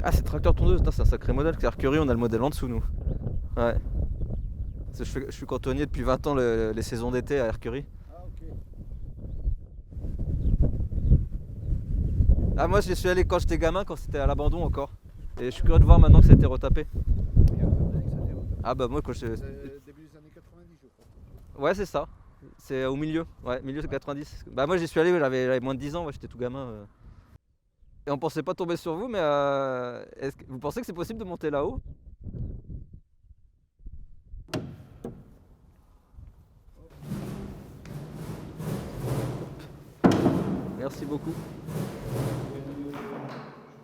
Ah, c'est tracteur tondeuse, putain, c'est un sacré modèle. C'est Arcueil, on a le modèle en dessous, nous. Ouais. Je suis cantonnier depuis 20 ans les saisons d'été à Arcueil. Ah, ok. Ah, moi, j'y suis allé quand j'étais gamin, quand c'était à l'abandon encore. Et je suis curieux de voir maintenant que ça a été retapé. Il y a combien d'années que ça a été retapé? Ah, bah, moi, quand je. Début des années 90, je crois. Ouais, c'est ça. C'est au milieu. Ouais, milieu Ouais. 90. Bah, moi, j'y suis allé, j'avais moins de 10 ans, ouais, j'étais tout gamin. Et on pensait pas tomber sur vous, mais est-ce que vous pensez que c'est possible de monter là-haut? Merci beaucoup.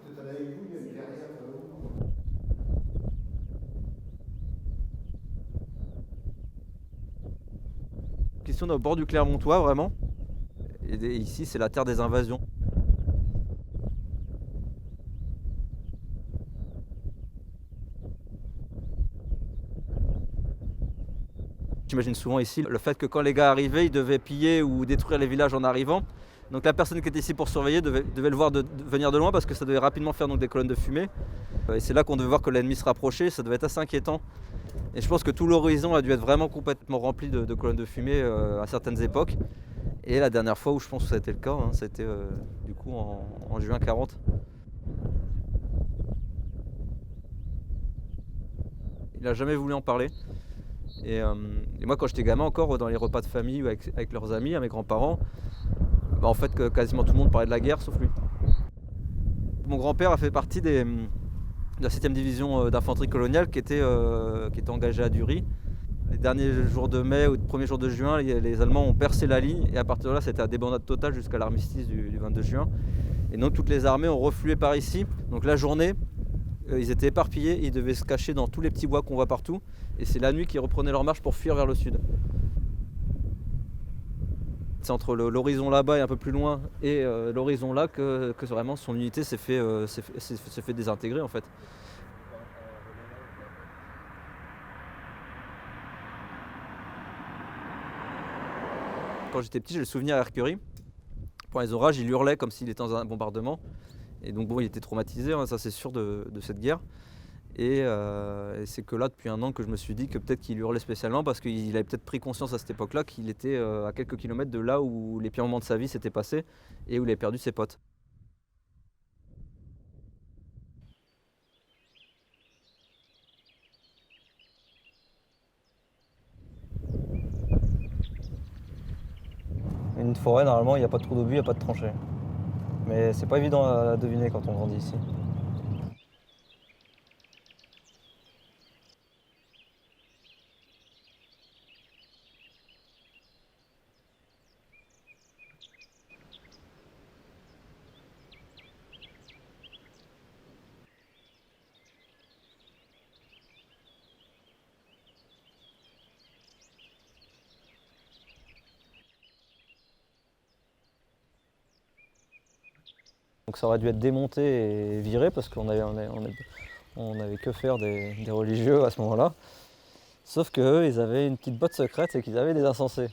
Peut-être aller avec vous, il y a une clairière là-haut. Question au bord du Clermontois, vraiment. Et ici, c'est la terre des invasions. J'imagine souvent ici le fait que quand les gars arrivaient, ils devaient piller ou détruire les villages en arrivant. Donc la personne qui était ici pour surveiller devait le voir venir de loin parce que ça devait rapidement faire donc, des colonnes de fumée. Et c'est là qu'on devait voir que l'ennemi se rapprochait, ça devait être assez inquiétant. Et je pense que tout l'horizon a dû être vraiment complètement rempli de colonnes de fumée à certaines époques. Et la dernière fois où je pense que ça a été le cas, hein, c'était du coup en juin 40. Il n'a jamais voulu en parler. Et moi quand j'étais gamin encore, dans les repas de famille ou avec leurs amis, avec mes grands-parents, bah, en fait quasiment tout le monde parlait de la guerre sauf lui. Mon grand-père a fait partie de la 7ème division d'infanterie coloniale qui était engagée à Dury. Les derniers jours de mai ou les premiers jours de juin, les Allemands ont percé la ligne et à partir de là c'était la débandade totale jusqu'à l'armistice du 22 juin. Et donc toutes les armées ont reflué par ici. Donc la journée, ils étaient éparpillés, ils devaient se cacher dans tous les petits bois qu'on voit partout. Et c'est la nuit qu'ils reprenaient leur marche pour fuir vers le sud. C'est entre l'horizon là-bas et un peu plus loin et l'horizon là que vraiment son unité s'est fait désintégrer en fait. Quand j'étais petit, j'ai le souvenir à Arcueil. Pour les orages, il hurlait comme s'il était dans un bombardement. Et donc bon, il était traumatisé, hein, ça c'est sûr, de cette guerre. Et c'est que là, depuis un an, que je me suis dit que peut-être qu'il hurlait spécialement parce qu'il avait peut-être pris conscience à cette époque-là qu'il était à quelques kilomètres de là où les pires moments de sa vie s'étaient passés et où il avait perdu ses potes. Une forêt, normalement, il n'y a pas de trou d'obus, il n'y a pas de tranchée. Mais c'est pas évident à deviner quand on grandit ici. Donc ça aurait dû être démonté et viré parce on avait que faire des religieux à ce moment-là. Sauf qu'eux, ils avaient une petite botte secrète, c'est qu'ils avaient des insensés.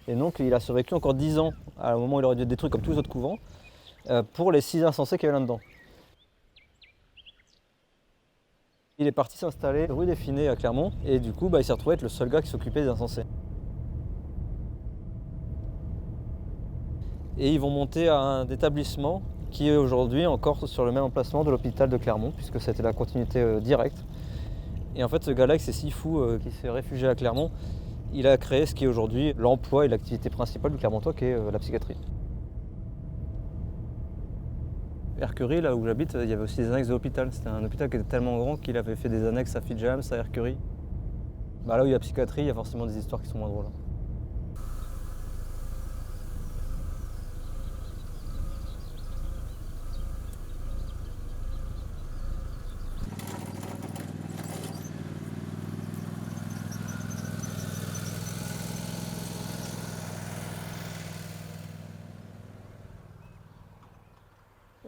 Et donc il a survécu encore 10 ans, à un moment où il aurait dû être détruit comme tous les autres couvents, pour les 6 insensés qu'il y avait là-dedans. Il est parti s'installer rue des Finets à Clermont, et du coup il s'est retrouvé être le seul gars qui s'occupait des insensés. Et ils vont monter à un établissement qui est aujourd'hui encore sur le même emplacement de l'hôpital de Clermont, puisque c'était la continuité directe. Et en fait ce gars-là, c'est si fou qui s'est réfugié à Clermont, il a créé ce qui est aujourd'hui l'emploi et l'activité principale du Clermontois, qui est la psychiatrie. Hercury, là où j'habite, il y avait aussi des annexes de l'hôpital. C'était un hôpital qui était tellement grand qu'il avait fait des annexes à Fidjams, à Hercury. Bah là où il y a psychiatrie, il y a forcément des histoires qui sont moins drôles.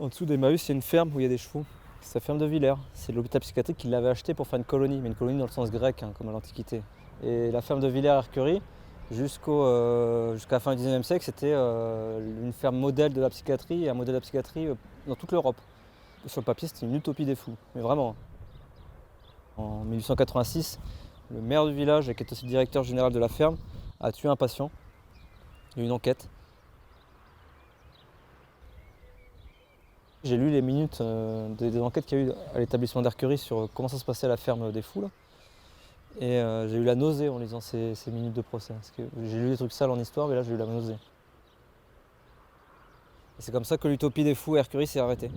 En dessous d'Emmaüs, il y a une ferme où il y a des chevaux. C'est la ferme de Villers. C'est l'hôpital psychiatrique qui l'avait acheté pour faire une colonie, mais une colonie dans le sens grec, hein, comme à l'Antiquité. Et la ferme de Villers-Hercury, jusqu'à la fin du XIXe siècle, c'était une ferme modèle de la psychiatrie et un modèle de la psychiatrie dans toute l'Europe. sur le papier, c'était une utopie des fous, mais vraiment. En 1886, le maire du village, qui est aussi directeur général de la ferme, a tué un patient. Il y a eu une enquête. J'ai lu les minutes des enquêtes qu'il y a eu à l'établissement d'Arcueil sur comment ça se passait à la ferme des fous, là. Et j'ai eu la nausée en lisant ces minutes de procès. Parce que j'ai lu des trucs sales en histoire, mais là j'ai eu la nausée. Et c'est comme ça que l'utopie des fous et Arcueil s'est arrêtée.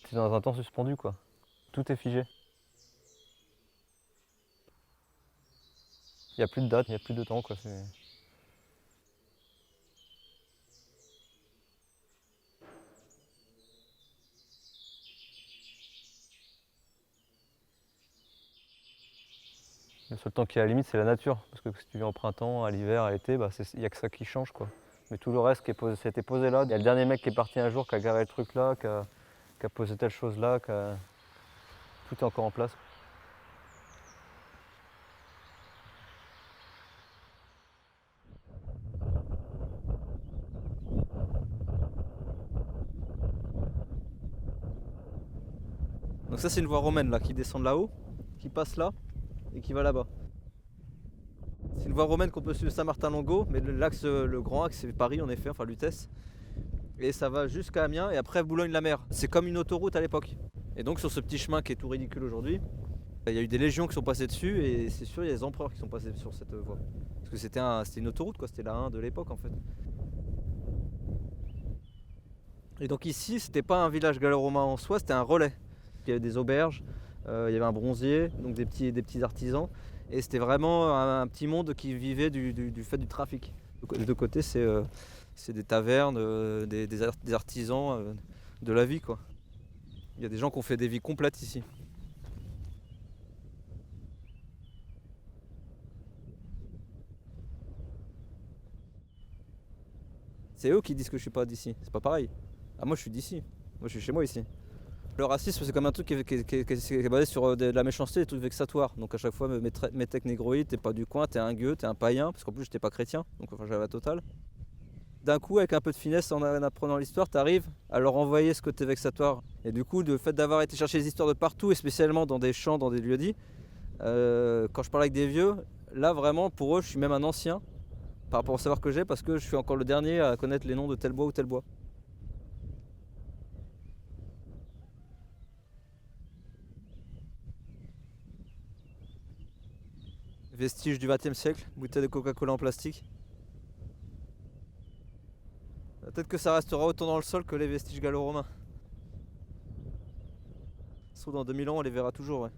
C'est dans un temps suspendu, quoi. Tout est figé. Il n'y a plus de date, il n'y a plus de temps, quoi. Le seul temps qui est à la limite, c'est la nature. Parce que si tu viens au printemps, à l'hiver, à l'été, bah, il n'y a que ça qui change, quoi. Mais tout le reste c'était posé là. Il y a le dernier mec qui est parti un jour, qui a garé le truc là, qui a posé telle chose là, tout est encore en place. Donc ça c'est une voie romaine là qui descend de là-haut, qui passe là et qui va là-bas. C'est une voie romaine qu'on peut suivre Saint-Martin-Longo, mais l'axe, le grand axe c'est Paris en effet, enfin Lutèce. Et ça va jusqu'à Amiens et après Boulogne-la-Mer. C'est comme une autoroute à l'époque. Et donc sur ce petit chemin qui est tout ridicule aujourd'hui, il y a eu des légions qui sont passées dessus et c'est sûr il y a des empereurs qui sont passés sur cette voie. Parce que c'était une autoroute quoi, c'était la 1 de l'époque en fait. Et donc ici c'était pas un village gallo-romain en soi, c'était un relais. Il y avait des auberges, il y avait un bronzier, donc des petits artisans. Et c'était vraiment un petit monde qui vivait du fait du trafic. Des deux côtés c'est des tavernes, des artisans de la vie quoi. Il y a des gens qui ont fait des vies complètes ici. C'est eux qui disent que je suis pas d'ici, c'est pas pareil. Ah moi je suis d'ici, moi je suis chez moi ici. Le racisme c'est comme un truc qui est basé sur de la méchanceté, des trucs vexatoires. Donc à chaque fois mes tech négroïdes, t'es pas du coin, t'es un gueux, t'es un païen, parce qu'en plus j'étais pas chrétien, donc enfin j'avais la totale. D'un coup avec un peu de finesse en apprenant l'histoire, t'arrives à leur envoyer ce côté vexatoire. Et du coup le fait d'avoir été chercher les histoires de partout et spécialement dans des champs, dans des lieux-dits, quand je parle avec des vieux, là vraiment pour eux je suis même un ancien par rapport au savoir que j'ai parce que je suis encore le dernier à connaître les noms de tel bois ou tel bois. Vestiges du XXe siècle, bouteille de Coca-Cola en plastique. Peut-être que ça restera autant dans le sol que les vestiges gallo-romains. Sauf dans 2000 ans on les verra toujours, ouais.